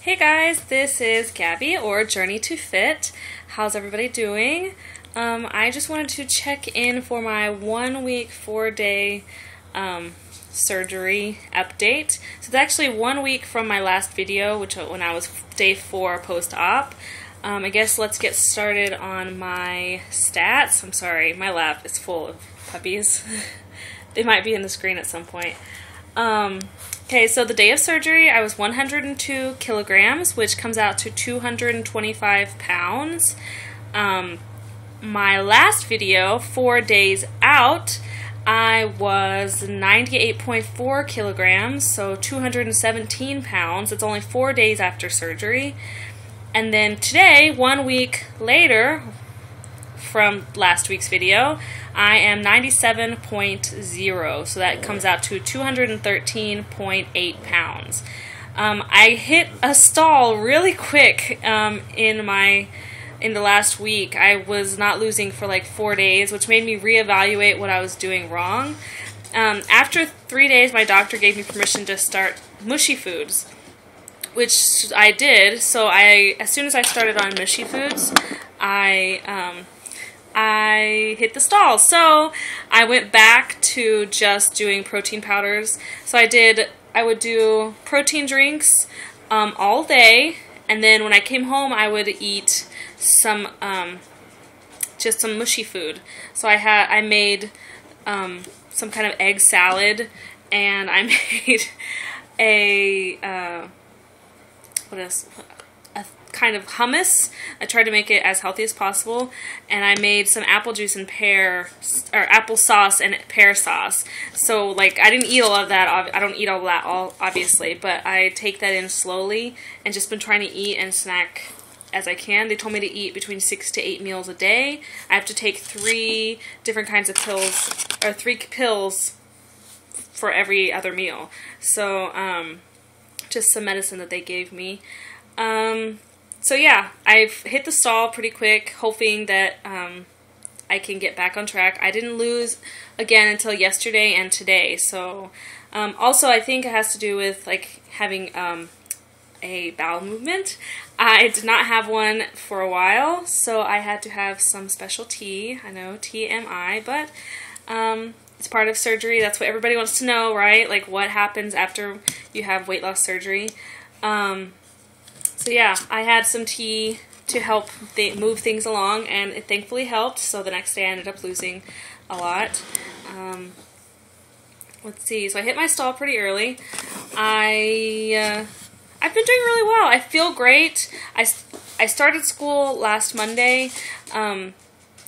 Hey guys, this is Gabby or Journey to Fit. How's everybody doing? I just wanted to check in for my 1 week, 4-day surgery update. So it's actually 1 week from my last video, which when I was day 4 post-op. I guess let's get started on my stats. I'm sorry, my lap is full of puppies. They might be in the screen at some point. Okay, so the day of surgery, I was 102 kilograms, which comes out to 225 pounds. My last video, 4 days out, I was 98.4 kilograms, so 217 pounds. It's only 4 days after surgery. And then today, 1 week later, from last week's video, I am 97.0, so that comes out to 213.8 pounds. I hit a stall really quick in the last week. I was not losing for like 4 days, which made me reevaluate what I was doing wrong. After 3 days, my doctor gave me permission to start mushy foods, which I did. So as soon as I started on mushy foods, I hit the stall. So I went back to just doing protein powders. So I would do protein drinks all day, and then when I came home I would eat some just some mushy food. So I made some kind of egg salad, and I made a kind of hummus. I tried to make it as healthy as possible, and I made some apple juice and apple sauce and pear sauce. So like I didn't eat a lot of that. I don't eat all that obviously, but I take that in slowly and just been trying to eat and snack as I can. They told me to eat between 6 to 8 meals a day. I have to take 3 different kinds of pills, or 3 pills for every other meal. So just some medicine that they gave me. So yeah, I've hit the stall pretty quick, hoping that I can get back on track. I didn't lose again until yesterday and today. So also I think it has to do with like having a bowel movement. I did not have one for a while, so I had to have some special tea. I know, TMI, but it's part of surgery. That's what everybody wants to know, right? Like what happens after you have weight loss surgery. So yeah, I had some tea to help move things along, and it thankfully helped. So the next day I ended up losing a lot. Let's see. So I hit my stall pretty early. I've been doing really well. I feel great. I started school last Monday.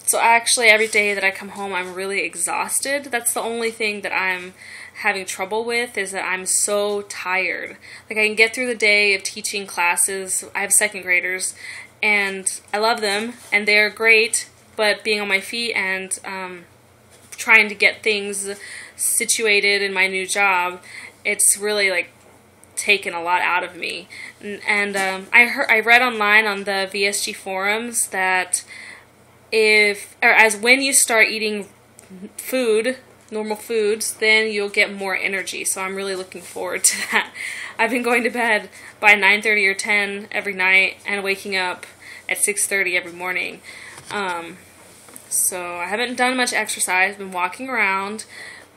So actually every day that I come home I'm really exhausted. That's the only thing that I'm having trouble with, is that I'm so tired. Like I can get through the day of teaching classes. I have 2nd graders and I love them and they're great, but being on my feet and trying to get things situated in my new job, it's really like taken a lot out of me. And I read online on the VSG forums that when you start eating food, normal foods, then you'll get more energy. So I'm really looking forward to that. I've been going to bed by 9:30 or 10 every night and waking up at 6:30 every morning. So I haven't done much exercise. I've been walking around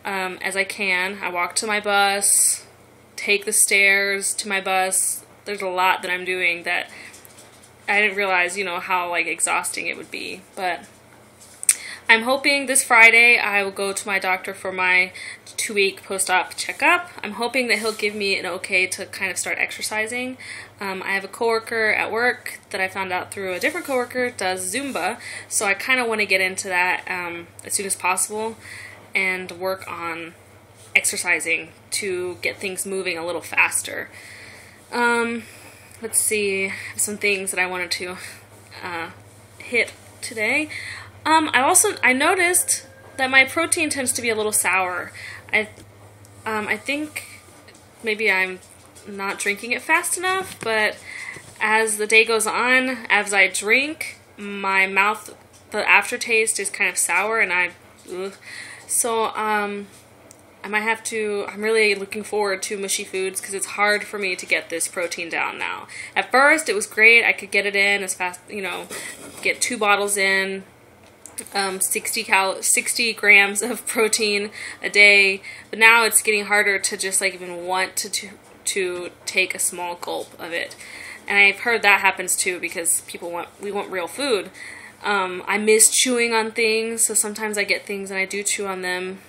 as I can. I walk to my bus, take the stairs to my bus. There's a lot that I'm doing that I didn't realize, how like exhausting it would be. But I'm hoping this Friday I will go to my doctor for my 2-week post-op checkup. I'm hoping that he'll give me an okay to kind of start exercising. I have a coworker at work that I found out through a different coworker does Zumba, so I kind of want to get into that as soon as possible and work on exercising to get things moving a little faster. Let's see, I have some things that I wanted to hit today. I noticed that my protein tends to be a little sour. I think maybe I'm not drinking it fast enough, but as the day goes on, as I drink, my mouth, the aftertaste is kind of sour, and so I might have to, I'm really looking forward to mushy foods because it's hard for me to get this protein down now. At first, it was great. I could get it in as fast, you know, get 2 bottles in, 60 grams of protein a day. But now it's getting harder to just like even want to take a small gulp of it. And I've heard that happens too because we want real food. I miss chewing on things, so sometimes I get things and I do chew on them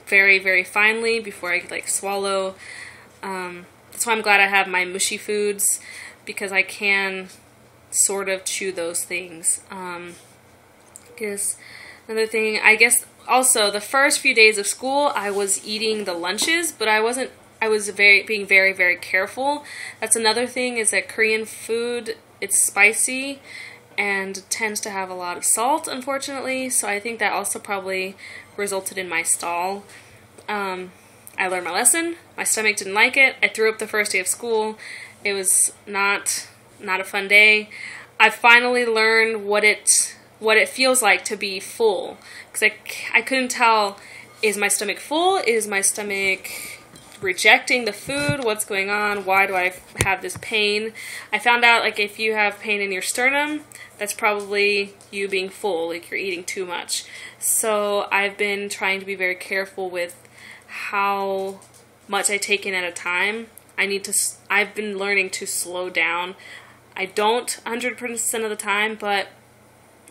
very, very finely before I like swallow. That's why I'm glad I have my mushy foods because I can sort of chew those things. Guess another thing, I guess also the first few days of school I was eating the lunches, but I was being very, very careful. That's another thing is that Korean food, it's spicy and tends to have a lot of salt, unfortunately, so I think that also probably resulted in my stall. I learned my lesson. My stomach didn't like it. I threw up the first day of school. It was not a fun day. I finally learned what it feels like to be full, because I couldn't tell, is my stomach full? Is my stomach rejecting the food? What's going on? Why do I have this pain? I found out like if you have pain in your sternum, that's probably you being full, like you're eating too much. So I've been trying to be very careful with how much I take in at a time. I've been learning to slow down. I don't 100% of the time, but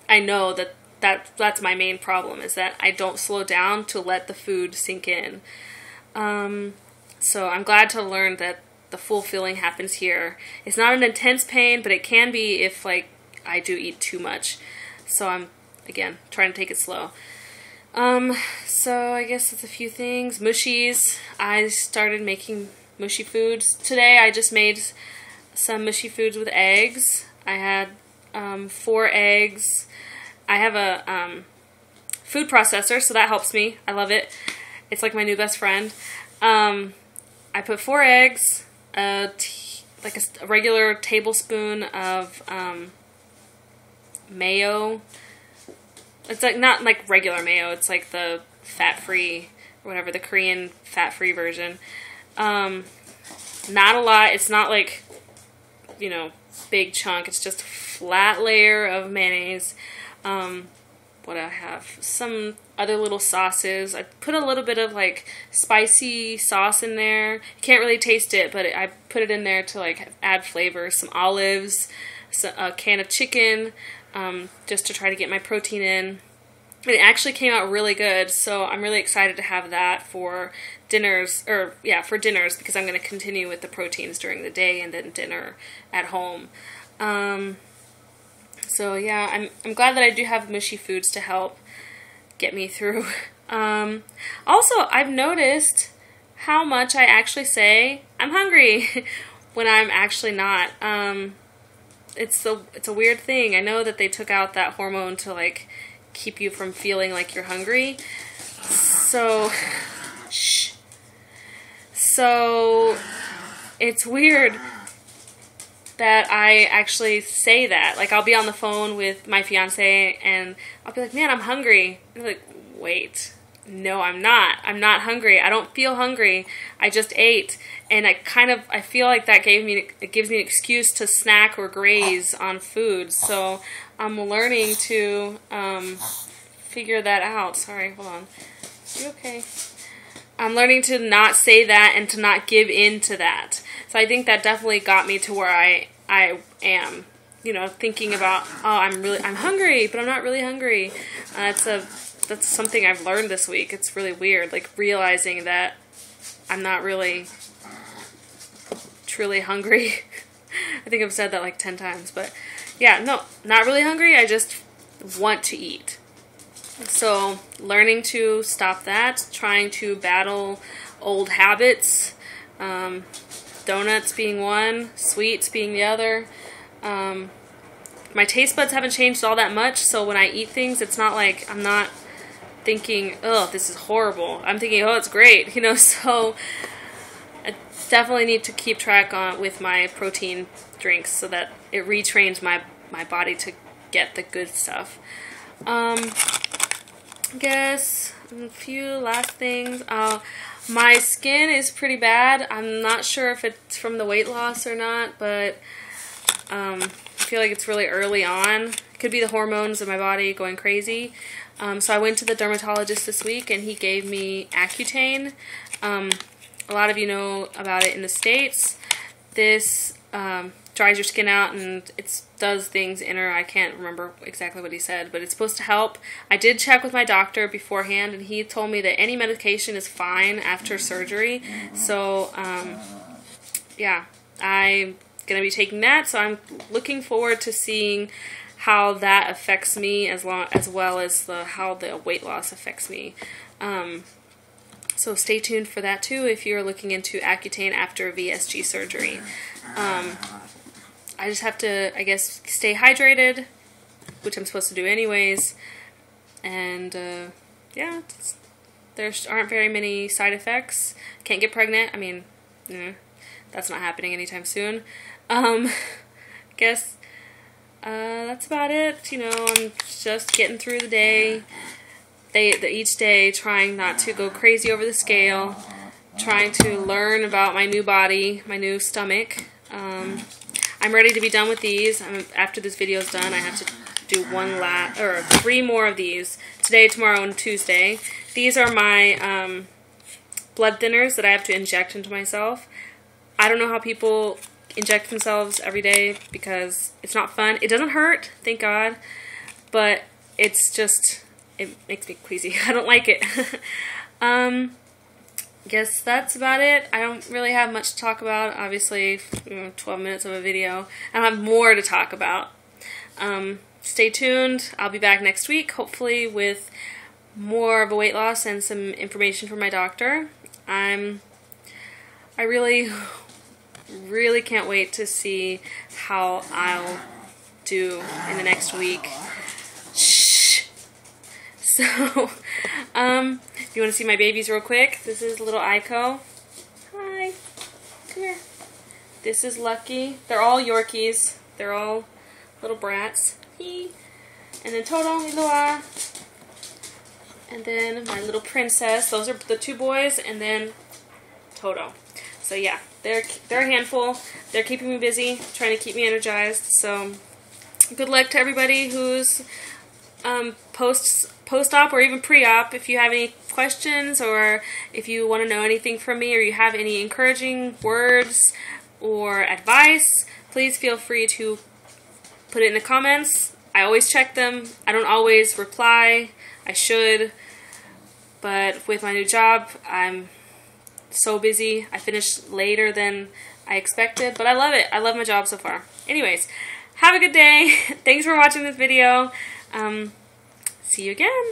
I know that's my main problem, is that I don't slow down to let the food sink in. So I'm glad to learn that the full feeling happens here. It's not an intense pain, but it can be if like I do eat too much. So I'm, again, trying to take it slow. So I guess that's a few things. Mushies. I started making mushy foods. Today I just made some mushy foods with eggs. I had 4 eggs. I have a food processor, so that helps me. I love it. It's like my new best friend. I put 4 eggs, like a regular tablespoon of mayo. It's like not like regular mayo. It's like the fat-free, or whatever, the Korean fat-free version. Not a lot. It's not like, you know, big chunk. It's just a flat layer of mayonnaise. What do I have? Some other little sauces. I put a little bit of like spicy sauce in there. You can't really taste it, but I put it in there to like add flavor. Some olives, a can of chicken, just to try to get my protein in. And it actually came out really good, so I'm really excited to have that for dinners, for dinners, because I'm going to continue with the proteins during the day and then dinner at home. So yeah, I'm glad that I do have mushy foods to help get me through. Also, I've noticed how much I actually say I'm hungry when I'm actually not. It's a weird thing. I know that they took out that hormone to like keep you from feeling like you're hungry. So, So it's weird that I actually say that. Like, I'll be on the phone with my fiance and I'll be like, man, I'm hungry. And I'm like, wait, no, I'm not. I'm not hungry. I don't feel hungry. I just ate. And I feel like that gives me an excuse to snack or graze on food. So I'm learning to figure that out. Sorry, hold on. You okay? I'm learning to not say that and to not give in to that. So I think that definitely got me to where I am. You know, thinking about, oh, I'm hungry, but I'm not really hungry. That's something I've learned this week. It's really weird, like realizing that I'm not really truly hungry. I think I've said that like 10 times, but yeah, no, not really hungry. I just want to eat. So learning to stop that, trying to battle old habits, donuts being one, sweets being the other. My taste buds haven't changed all that much, so when I eat things, it's not like I'm not thinking, oh, this is horrible. I'm thinking, oh, it's great, you know, so I definitely need to keep track with my protein drinks so that it retrains my body to get the good stuff. I guess a few last things. My skin is pretty bad. I'm not sure if it's from the weight loss or not, but I feel like it's really early on. It could be the hormones in my body going crazy. So I went to the dermatologist this week, and he gave me Accutane. A lot of you know about it in the States. This dries your skin out, and it does things in her. I can't remember exactly what he said, but it's supposed to help. I did check with my doctor beforehand, and he told me that any medication is fine after surgery. So, yeah, I'm going to be taking that, so I'm looking forward to seeing how that affects me as well as how the weight loss affects me. So stay tuned for that too if you're looking into Accutane after VSG surgery. I just have to, I guess, stay hydrated, which I'm supposed to do anyways, and yeah, there aren't very many side effects. Can't get pregnant. I mean, that's not happening anytime soon. Guess that's about it. You know, I'm just getting through the day. Each day, trying not to go crazy over the scale, trying to learn about my new body, my new stomach. I'm ready to be done with these. After this video is done, I have to do 3 more of these today, tomorrow, and Tuesday. These are my blood thinners that I have to inject into myself. I don't know how people inject themselves every day because it's not fun. It doesn't hurt, thank God, but it's just, it makes me queasy. I don't like it. Guess that's about it. I don't really have much to talk about. Obviously, 12 minutes of a video. I don't have more to talk about. Stay tuned. I'll be back next week, hopefully with more of a weight loss and some information from my doctor. I really can't wait to see how I'll do in the next week. So, if you want to see my babies real quick, this is little Aiko. Hi. Come here. This is Lucky. They're all Yorkies. They're all little brats. And then Toto, Iloa. And then my little princess. Those are the 2 boys, and then Toto. So yeah, they're a handful. They're keeping me busy, trying to keep me energized. So good luck to everybody who's post-op or even pre-op. If you have any questions, or if you want to know anything from me, or you have any encouraging words or advice, please feel free to put it in the comments. I always check them. I don't always reply. I should, but with my new job, I'm so busy. I finished later than I expected, but I love it. I love my job so far. Anyways, have a good day. Thanks for watching this video. See you again.